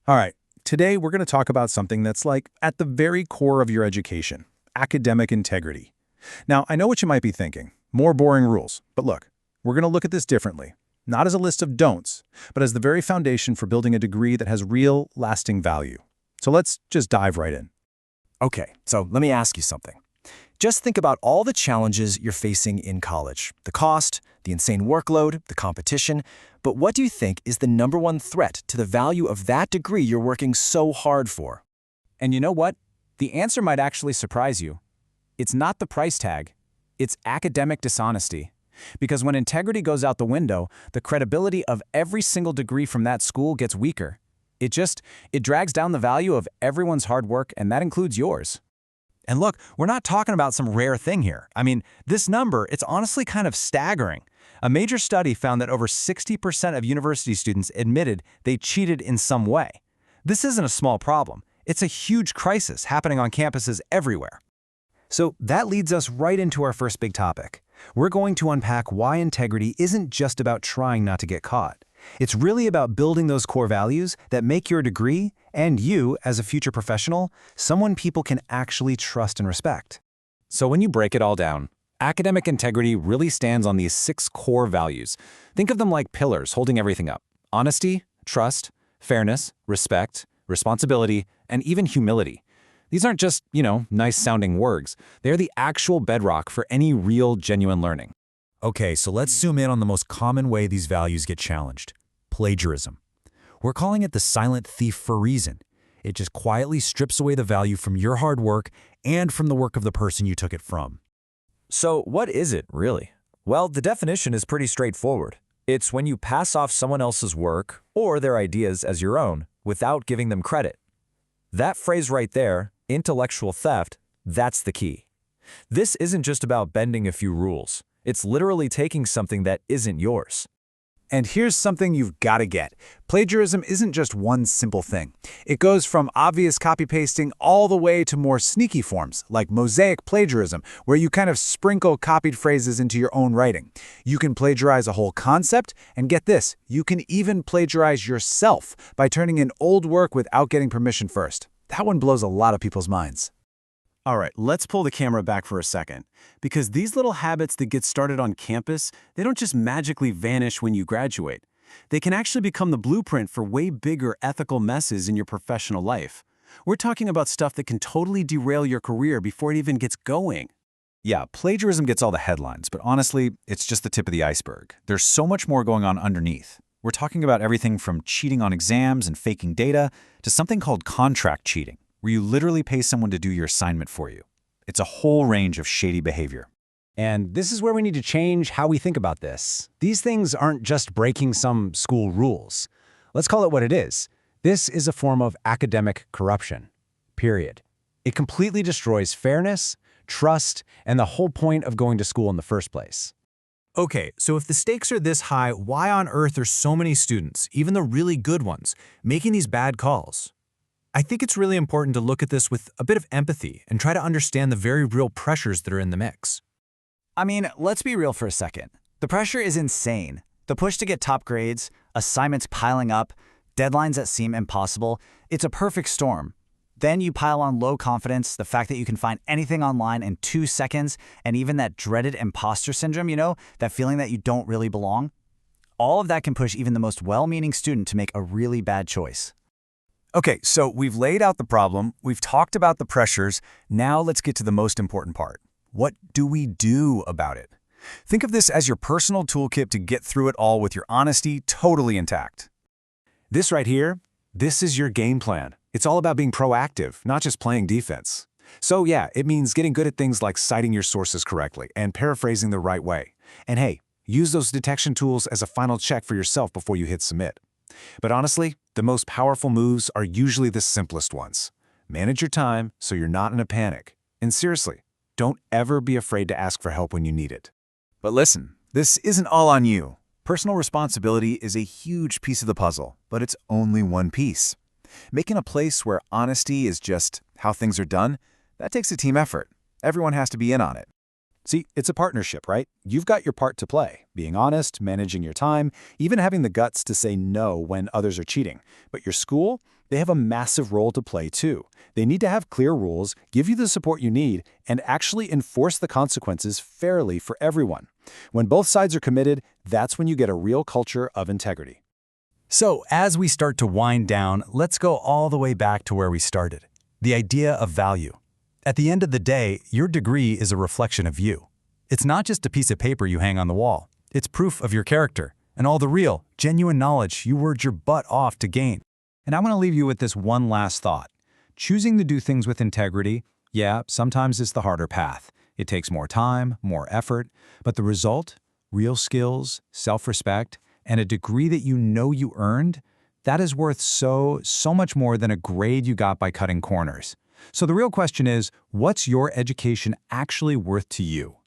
All right, today we're going to talk about something that's like at the very core of your education, academic integrity. Now, I know what you might be thinking, more boring rules, but look, we're going to look at this differently. Not as a list of don'ts, but as the very foundation for building a degree that has real, lasting value. So let's just dive right in. Okay, so let me ask you something. Just think about all the challenges you're facing in college. The cost, the insane workload, the competition. But what do you think is the number one threat to the value of that degree you're working so hard for? And you know what? The answer might actually surprise you. It's not the price tag. It's academic dishonesty. Because when integrity goes out the window, the credibility of every single degree from that school gets weaker. It drags down the value of everyone's hard work, and that includes yours. And look, we're not talking about some rare thing here. I mean, this number, it's honestly kind of staggering. A major study found that over 60% of university students admitted they cheated in some way. This isn't a small problem. It's a huge crisis happening on campuses everywhere. So that leads us right into our first big topic. We're going to unpack why integrity isn't just about trying not to get caught. It's really about building those core values that make your degree, and you, as a future professional, someone people can actually trust and respect. So when you break it all down, academic integrity really stands on these 6 core values. Think of them like pillars holding everything up: honesty, trust, fairness, respect, responsibility, and even humility. These aren't just, nice-sounding words. They're the actual bedrock for any real, genuine learning. Okay, so let's zoom in on the most common way these values get challenged: plagiarism. We're calling it the silent thief for a reason. It just quietly strips away the value from your hard work and from the work of the person you took it from. So what is it, really? Well, the definition is pretty straightforward. It's when you pass off someone else's work or their ideas as your own without giving them credit. That phrase right there, intellectual theft, that's the key. This isn't just about bending a few rules. It's literally taking something that isn't yours. And here's something you've got to get. Plagiarism isn't just one simple thing. It goes from obvious copy-pasting all the way to more sneaky forms, like mosaic plagiarism, where you kind of sprinkle copied phrases into your own writing. You can plagiarize a whole concept, and get this, you can even plagiarize yourself by turning in old work without getting permission first. That one blows a lot of people's minds. All right, let's pull the camera back for a second, because these little habits that get started on campus, they don't just magically vanish when you graduate. They can actually become the blueprint for way bigger ethical messes in your professional life. We're talking about stuff that can totally derail your career before it even gets going. Yeah, plagiarism gets all the headlines, but honestly, it's just the tip of the iceberg. There's so much more going on underneath. We're talking about everything from cheating on exams and faking data to something called contract cheating, where you literally pay someone to do your assignment for you. It's a whole range of shady behavior. And this is where we need to change how we think about this. These things aren't just breaking some school rules. Let's call it what it is. This is a form of academic corruption, period. It completely destroys fairness, trust, and the whole point of going to school in the first place. Okay, so if the stakes are this high, why on earth are so many students, even the really good ones, making these bad calls? I think it's really important to look at this with a bit of empathy and try to understand the very real pressures that are in the mix. I mean, let's be real for a second. The pressure is insane. The push to get top grades, assignments piling up, deadlines that seem impossible. It's a perfect storm. Then you pile on low confidence, the fact that you can find anything online in 2 seconds, and even that dreaded imposter syndrome, that feeling that you don't really belong. All of that can push even the most well-meaning student to make a really bad choice. Okay, so we've laid out the problem, we've talked about the pressures, now let's get to the most important part. What do we do about it? Think of this as your personal toolkit to get through it all with your honesty totally intact. This right here, this is your game plan. It's all about being proactive, not just playing defense. So yeah, it means getting good at things like citing your sources correctly and paraphrasing the right way. And hey, use those detection tools as a final check for yourself before you hit submit. But honestly, the most powerful moves are usually the simplest ones. Manage your time so you're not in a panic. And seriously, don't ever be afraid to ask for help when you need it. But listen, this isn't all on you. Personal responsibility is a huge piece of the puzzle, but it's only one piece. Making a place where honesty is just how things are done, that takes a team effort. Everyone has to be in on it. See, it's a partnership, right? You've got your part to play, being honest, managing your time, even having the guts to say no when others are cheating. But your school, they have a massive role to play too. They need to have clear rules, give you the support you need, and actually enforce the consequences fairly for everyone. When both sides are committed, that's when you get a real culture of integrity. So, as we start to wind down, let's go all the way back to where we started. The idea of value. At the end of the day, your degree is a reflection of you. It's not just a piece of paper you hang on the wall. It's proof of your character and all the real, genuine knowledge you worked your butt off to gain. And I want to leave you with this one last thought. Choosing to do things with integrity, yeah, sometimes it's the harder path. It takes more time, more effort, but the result, real skills, self-respect, and a degree that you know you earned, that is worth so much more than a grade you got by cutting corners. So the real question is, what's your education actually worth to you?